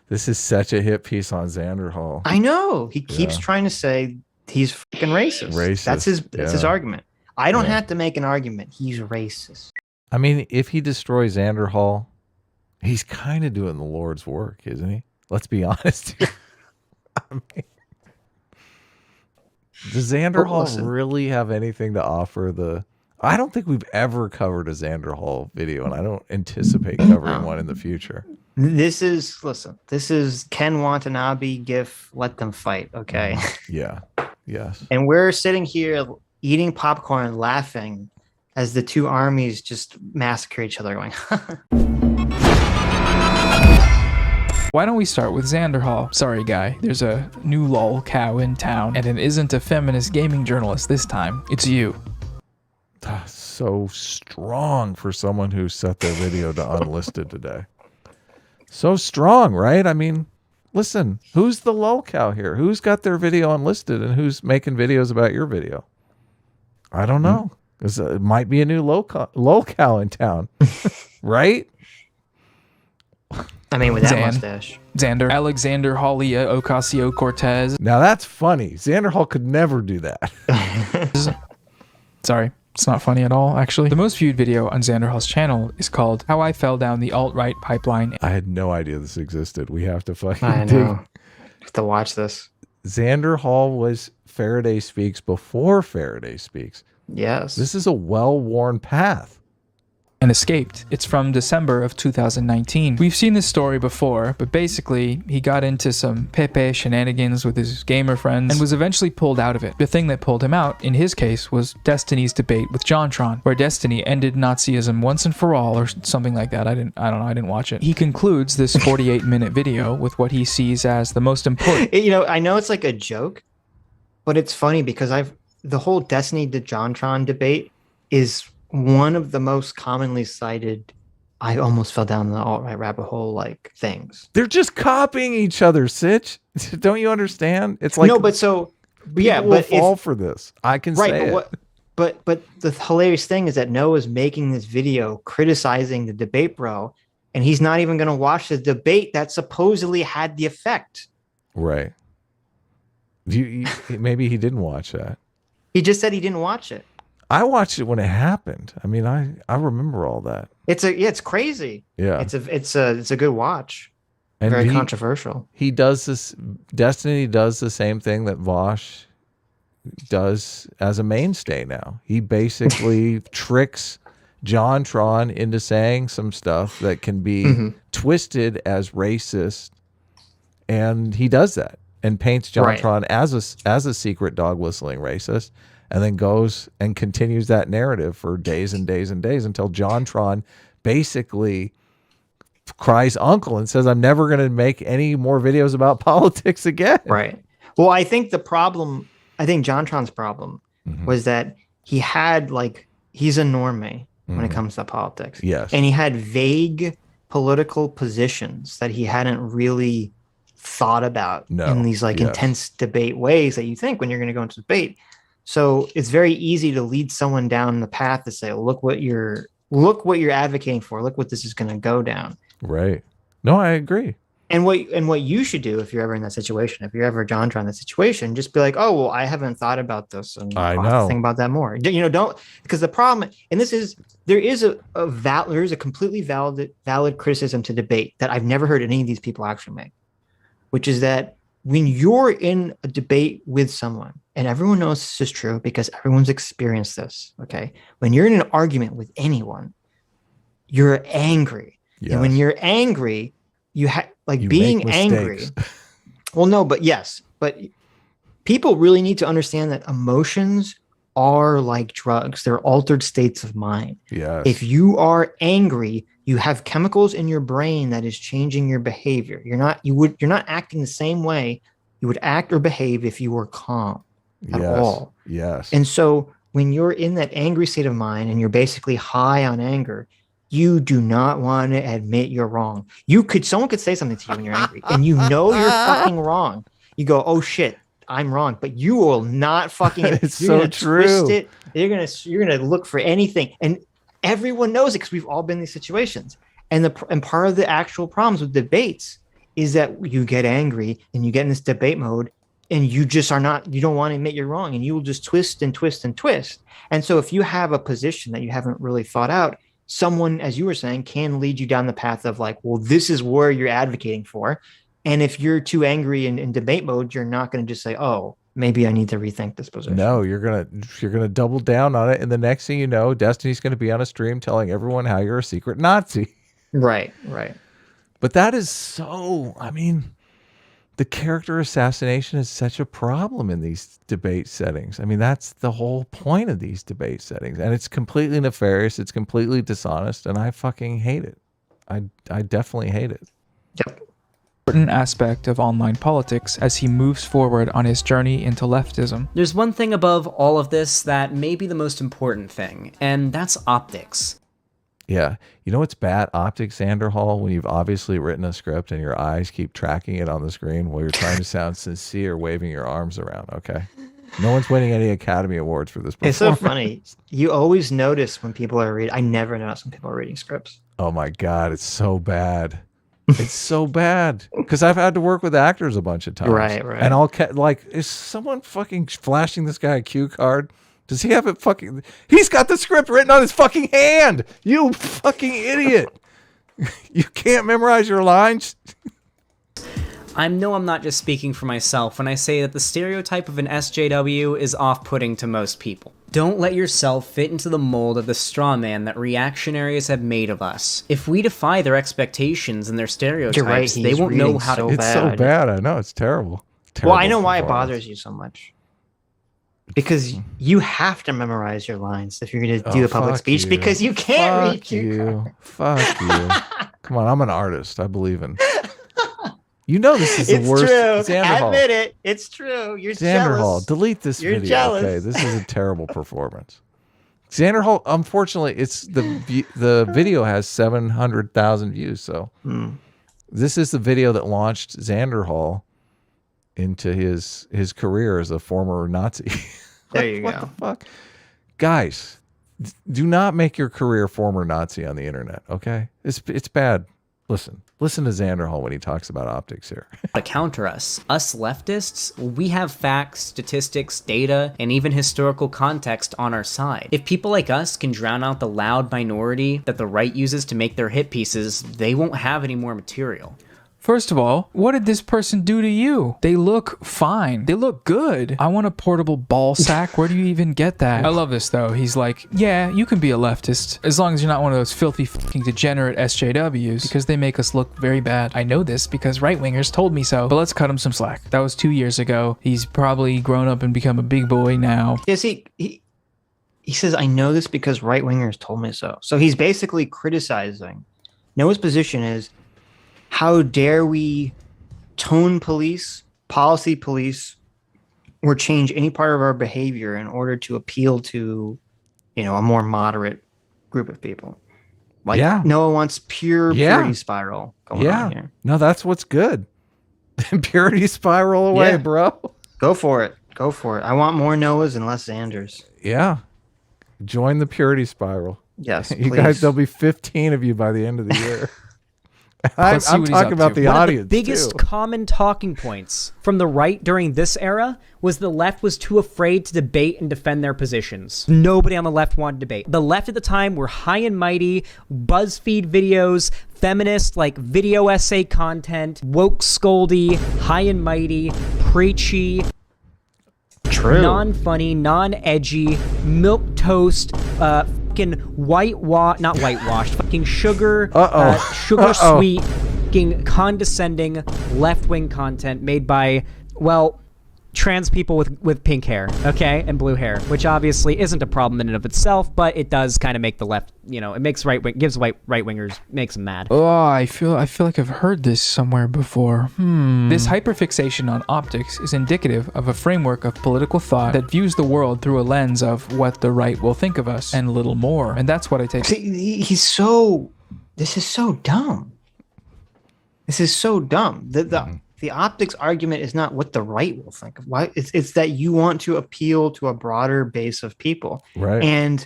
This is such a hit piece on Xanderhall. I know. He keeps trying to say he's fucking racist. That's his argument. I don't have to make an argument. He's racist. I mean, if he destroys Xanderhall, he's kind of doing the Lord's work, isn't he? Let's be honest here. I mean, does Xanderhall really have anything to offer I don't think we've ever covered a Xanderhall video, and I don't anticipate covering one in the future. This is Ken Watanabe GIF, let them fight, okay? Yeah, yes. And we're sitting here eating popcorn, laughing as the two armies just massacre each other, going, Why don't we start with Xanderhall? Sorry, guy. There's a new lol cow in town, and it isn't a feminist gaming journalist this time. It's you. So strong for someone who set their video to unlisted today. So strong, right? I mean, listen, who's the lol cow here? Who's got their video unlisted and who's making videos about your video? I don't know. It might be a new lol cow in town, right? I mean, with that mustache. Xander, Alexander Hawley Ocasio-Cortez. Now that's funny. Xanderhall could never do that. Sorry. It's not funny at all, actually. The most viewed video on Xanderhall's channel is called How I Fell Down the Alt-Right Pipeline. I had no idea this existed. We have to fucking I know. Have to watch this. Xanderhall was Faraday Speaks before Faraday Speaks. Yes. This is a well-worn path. And escaped. It's from December of 2019. We've seen this story before, but basically, he got into some Pepe shenanigans with his gamer friends and was eventually pulled out of it. The thing that pulled him out, in his case, was Destiny's debate with JonTron, where Destiny ended Nazism once and for all, or something like that. I don't know, I didn't watch it. He concludes this 48-minute video with what he sees as the most important. I know it's like a joke, but it's funny because the whole Destiny to JonTron debate is one of the most commonly cited, I almost fell down the alt-right rabbit hole like things. They're just copying each other, Sitch. Don't you understand? It's like but fall for this. I can say it. But the hilarious thing is that Noah's making this video criticizing the debate bro, and he's not even going to watch the debate that supposedly had the effect. Right. Maybe he didn't watch that. He just said he didn't watch it. I watched it when it happened. I mean, I remember all that. It's crazy. Yeah. It's a good watch. And very controversial. He does this. Destiny does the same thing that Vaush does as a mainstay now. He basically tricks JonTron into saying some stuff that can be twisted as racist, and he does that and paints JonTron as a secret dog whistling racist. And then goes and continues that narrative for days and days and days until JonTron basically cries uncle and says, I'm never going to make any more videos about politics again. Right. Well, I think JonTron's problem was that he's a normie when it comes to politics. Yes. And he had vague political positions that he hadn't really thought about in these intense debate ways that you think when you're going to go into debate. So it's very easy to lead someone down the path to say, look what you're advocating for. Look what this is going to go down. Right. No, I agree. And what you should do if you're ever in that situation, if you're ever John in that situation, just be like, oh, well, I haven't thought about this. And I'll have to think about that more. Don't, because the problem, and there is a completely valid criticism to debate that I've never heard any of these people actually make, which is that when you're in a debate with someone, and everyone knows this is true because everyone's experienced this, okay? When you're in an argument with anyone, you're angry. Yes. And when you're angry, you being angry. Well, no, but yes. But people really need to understand that emotions are like drugs. They're altered states of mind. Yes. If you are angry, you have chemicals in your brain that is changing your behavior. You're not acting the same way you would act or behave if you were calm at all. Yes. And so when you're in that angry state of mind and you're basically high on anger, you do not want to admit you're wrong. Someone could say something to you when you're angry and you know you're fucking wrong. You go, oh shit, I'm wrong, but you will not fucking. It's so true. Twist it. You're gonna look for anything, and everyone knows it because we've all been in these situations. And part of the actual problems with debates is that you get angry and you get in this debate mode and you just are not, you don't want to admit you're wrong, and you will just twist and twist and twist. And so if you have a position that you haven't really thought out, someone, as you were saying, can lead you down the path of like, well, this is where you're advocating for. And if you're too angry in debate mode, you're not going to just say, oh, maybe I need to rethink this position. No, you're gonna double down on it, and the next thing you know, Destiny's gonna be on a stream telling everyone how you're a secret Nazi. Right. But that is so, I mean, the character assassination is such a problem in these debate settings. I mean, that's the whole point of these debate settings. And it's completely nefarious. It's completely dishonest. And I fucking hate it. I definitely hate it. Yep. Important aspect of online politics as he moves forward on his journey into leftism. There's one thing above all of this that may be the most important thing, and that's optics. Yeah. You know what's bad optics, Xanderhall, when you've obviously written a script and your eyes keep tracking it on the screen while you're trying to sound sincere, waving your arms around, okay? No one's winning any Academy Awards for this performance. It's so funny. You always notice when people are reading. I never notice when people are reading scripts. Oh my God, it's so bad. It's so bad. Because I've had to work with actors a bunch of times. Right. And like, is someone fucking flashing this guy a cue card? Does he have it fucking... He's got the script written on his fucking hand. You fucking idiot. You can't memorize your lines. I'm not just speaking for myself when I say that the stereotype of an SJW is off-putting to most people. Don't let yourself fit into the mold of the straw man that reactionaries have made of us. If we defy their expectations and their stereotypes, they won't know how to... It's so bad. I know. It's terrible. Well, I know why it bothers you so much. Because you have to memorize your lines if you're going to do a public speech, because you can't read you. Fuck you. Come on, I'm an artist. I believe in. You know this is the worst. It's true. Admit it. It's true. You're jealous. Delete this video. Jealous. Okay, this is a terrible performance. Xanderhall, unfortunately, it's the video has 700,000 views. So this is the video that launched Xanderhall into his career as a former Nazi. There you what go. The fuck? Guys, do not make your career former Nazi on the internet, okay? It's bad. Listen to Xanderhall when he talks about optics here. To counter us. Us leftists, we have facts, statistics, data, and even historical context on our side. If people like us can drown out the loud minority that the right uses to make their hit pieces, they won't have any more material. First of all, what did this person do to you? They look fine. They look good. I want a portable ball sack. Where do you even get that? I love this, though. He's like, yeah, you can be a leftist as long as you're not one of those filthy fucking degenerate SJWs, because they make us look very bad. I know this because right-wingers told me so, but let's cut him some slack. That was 2 years ago. He's probably grown up and become a big boy now. Yeah, see, he says, I know this because right-wingers told me so. So he's basically criticizing. Noah's position is, how dare we tone police, policy police, or change any part of our behavior in order to appeal to, a more moderate group of people? Like, Noah wants purity spiral going on here. No, that's what's good. Purity spiral away, bro. Go for it. I want more Noahs and less Xanders. Yeah. Join the purity spiral. Yes, you guys, there'll be 15 of you by the end of the year. I'm talking about the audience. One of the biggest common talking points from the right during this era was the left was too afraid to debate and defend their positions. Nobody on the left wanted to debate. The left at the time were high and mighty, BuzzFeed videos, feminist like video essay content, woke scoldy, high and mighty, preachy, non-funny, non-edgy, milquetoast, not whitewashed, fucking sugar sweet, fucking condescending left-wing content made by, trans people with pink hair, okay, and blue hair, which obviously isn't a problem in and of itself, but it does kind of make the left, it makes gives right-wingers, makes them mad. Oh, I feel like I've heard this somewhere before. This hyperfixation on optics is indicative of a framework of political thought that views the world through a lens of what the right will think of us, and little more. And that's what I take. See, this is so dumb. The optics argument is not what the right will think of. Why? It's that you want to appeal to a broader base of people. Right. And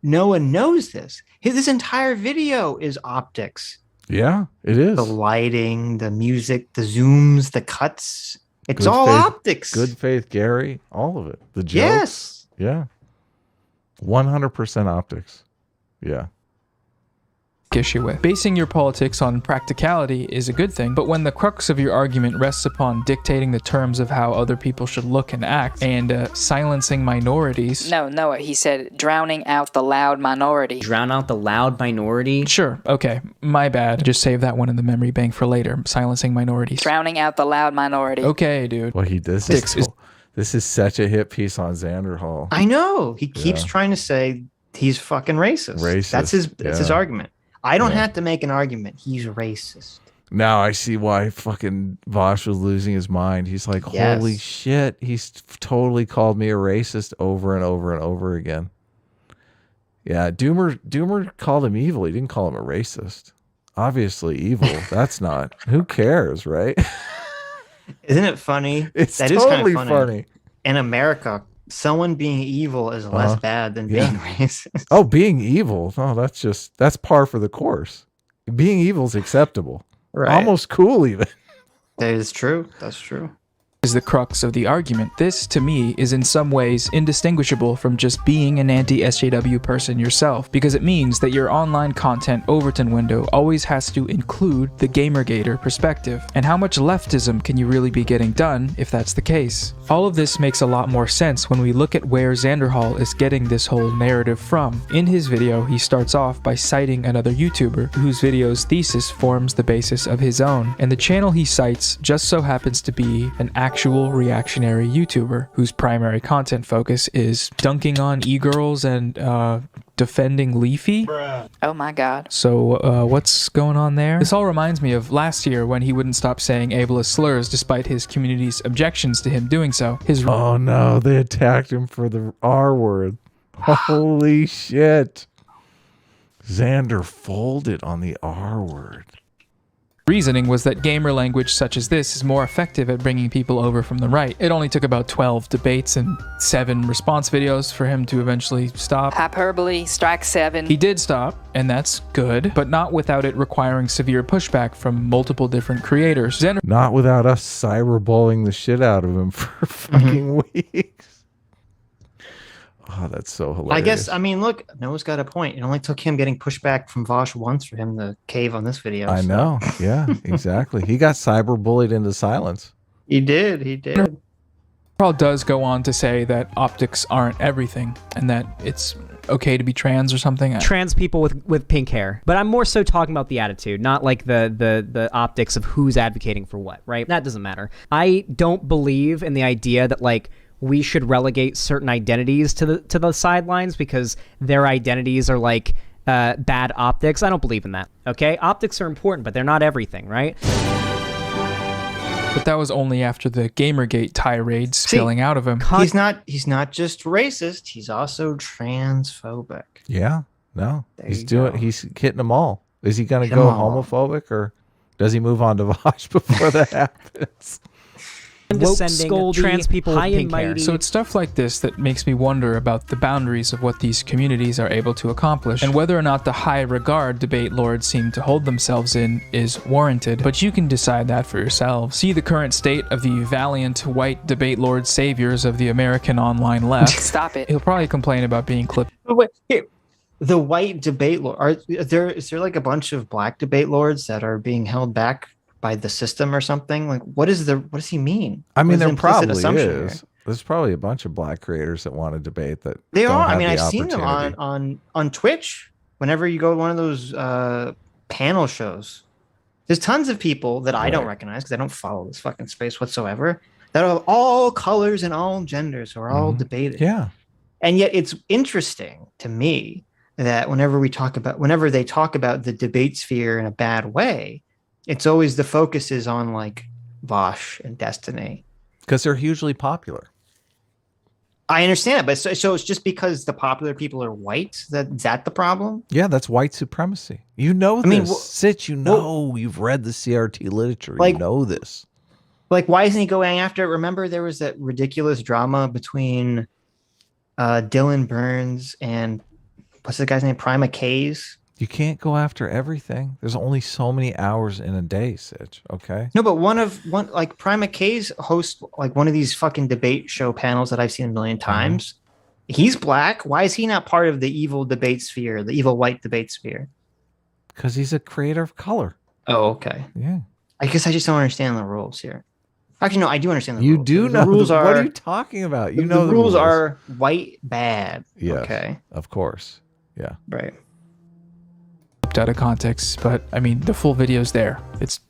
Noah knows this. This entire video is optics. Yeah, it is. The lighting, the music, the zooms, the cuts. It's Good all faith, optics. Good Faith Gary, all of it. The jokes. Yes. Yeah. 100% optics. Yeah. issue with. Basing your politics on practicality is a good thing, but when the crux of your argument rests upon dictating the terms of how other people should look and act, and silencing minorities... No, he said drowning out the loud minority. Drown out the loud minority? Sure, okay, my bad. Just save that one in the memory bank for later. Silencing minorities. Drowning out the loud minority. Okay, dude. Well, this is such a hit piece on Xanderhall. I know. He keeps trying to say he's fucking racist. That's his argument. I don't have to make an argument. He's racist. Now I see why fucking Vaush was losing his mind. He's like, holy shit, he's totally called me a racist over and over and over again. Yeah, Doomer called him evil. He didn't call him a racist. Obviously evil. That's not. Who cares, right? Isn't it funny? It's that totally is kind of funny. In America, someone being evil is less bad than being racist. Oh, being evil. Oh, that's par for the course. Being evil is acceptable. Right. Almost cool even. That is true. That's true. Is the crux of the argument. This, to me, is in some ways indistinguishable from just being an anti-SJW person yourself, because it means that your online content Overton window always has to include the Gamergator perspective. And how much leftism can you really be getting done if that's the case? All of this makes a lot more sense when we look at where Xanderhall is getting this whole narrative from. In his video, he starts off by citing another YouTuber whose video's thesis forms the basis of his own, and the channel he cites just so happens to be an actual reactionary YouTuber whose primary content focus is dunking on e-girls and defending Leafy. Oh my god. So what's going on there? This all reminds me of last year when he wouldn't stop saying ableist slurs despite his community's objections to him doing so. Oh no, they attacked him for the R word. Holy shit. Xander folded on the R word. Reasoning was that gamer language such as this is more effective at bringing people over from the right. It only took about 12 debates and 7 response videos for him to eventually stop. Hyperbole, strike 7. He did stop, and that's good, but not without it requiring severe pushback from multiple different creators. Not without us cyberbullying the shit out of him for fucking weeks. Oh, that's so hilarious. I guess, I mean, look, Noah's got a point. It only took him getting pushback from Vaush once for him to cave on this video. I know. Yeah, exactly. He got cyberbullied into silence. He did. Paul does go on to say that optics aren't everything and that it's okay to be trans or something. Trans people with pink hair. But I'm more so talking about the attitude, not like the optics of who's advocating for what, right? That doesn't matter. I don't believe in the idea that, like, we should relegate certain identities to the sidelines because their identities are like bad optics. I don't believe in that. Okay, optics are important, but they're not everything, right? But that was only after the Gamergate tirade spilling out of him. He's not just racist. He's also transphobic. Yeah, no, he's hitting them all. Is he going to go homophobic or does he move on to Vaush before that happens? Scolding trans people high and mighty. So it's stuff like this that makes me wonder about the boundaries of what these communities are able to accomplish and whether or not the high regard debate lords seem to hold themselves in is warranted, but you can decide that for yourselves. See the current state of the valiant white debate lord saviors of the American online left. Stop it. He'll probably complain about being clipped. Wait, here, the white debate lord, is there like a bunch of black debate lords that are being held back by the system or something? Like, what does he mean? I mean, there probably is. There's probably a bunch of black creators that want to debate that. They are. I mean, I've seen them on Twitch. Whenever you go to one of those panel shows, there's tons of people that I don't recognize because I don't follow this fucking space whatsoever. That are all colors and all genders who are all debating. Yeah. And yet, it's interesting to me that whenever they talk about the debate sphere in a bad way, it's always the focus is on like Vaush and Destiny. Because they're hugely popular. I understand, but so it's just because the popular people are white that the problem? Yeah, that's white supremacy. You know this. I mean, Sitch, you've read the CRT literature. Like, you know this. Like, why isn't he going after it? Remember there was that ridiculous drama between Dylan Burns and what's the guy's name? Prima K's? You can't go after everything. There's only so many hours in a day, Sitch. Okay. No, but one like Prima K's host like one of these fucking debate show panels that I've seen a million times. He's black. Why is he not part of the evil debate sphere, the evil white debate sphere? Because he's a creator of color. Oh, okay. Yeah. I guess I just don't understand the rules here. Actually, no, I do understand the You rules. do The know. rules What are, are you talking about? You know the rules are white bad. Yes, Okay. of course. Yeah. Right. Out of context, but I mean the full video's there. It's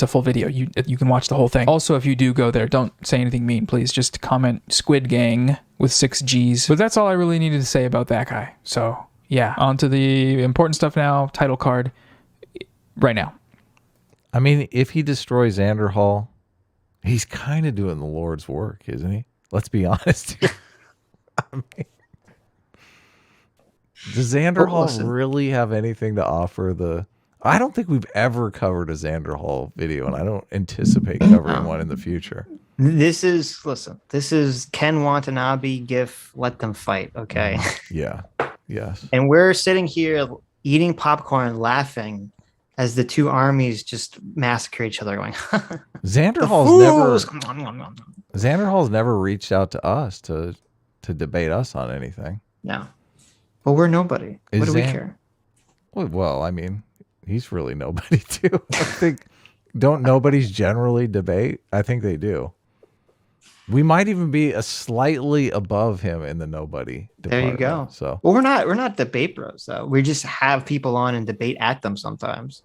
a full video. You can watch the whole thing. Also, if you do go there, don't say anything mean, please. Just comment Squid Gang with 6 G's. But that's all I really needed to say about that guy. So yeah, on to the important stuff now. Title card right now. I mean, if he destroys Xanderhall, he's kind of doing the Lord's work, isn't he? Let's be honest here. I mean, does Xanderhall really have anything to offer I don't think we've ever covered a Xanderhall video, and I don't anticipate covering one in the future. This is Ken Watanabe gif, let them fight, okay? Yeah. Yes. And we're sitting here eating popcorn, laughing as the two armies just massacre each other, going, Xanderhall's never reached out to us to debate us on anything. No. Well, we're nobody. What do we care? Well, I mean, he's really nobody too. I think, don't nobodies generally debate? I think they do. We might even be a slightly above him in the nobody department. There you go. So, well, we're not debate bros though. We just have people on and debate at them sometimes.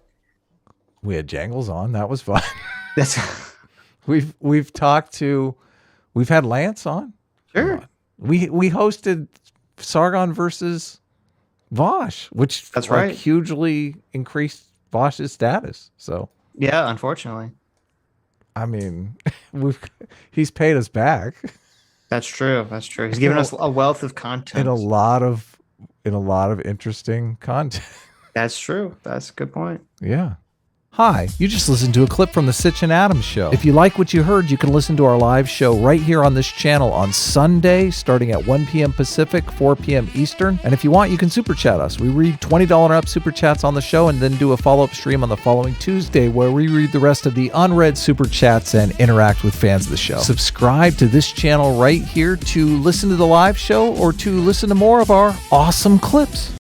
we had Jangles on. That was fun. That's we've had Lance on. sure. We hosted Sargon versus Vaush, which That's right. hugely increased Vaush's status. So Yeah, unfortunately. I mean, he's paid us back That's true. That's true. He's given us a wealth of content. in a lot of interesting content. That's true. That's a good point. Yeah. Hi, you just listened to a clip from the Sitch and Adams show. If you like what you heard, you can listen to our live show right here on this channel on Sunday, starting at 1 p.m. Pacific, 4 p.m. Eastern. And if you want, you can super chat us. We read $20 and up super chats on the show and then do a follow-up stream on the following Tuesday where we read the rest of the unread super chats and interact with fans of the show. Subscribe to this channel right here to listen to the live show or to listen to more of our awesome clips.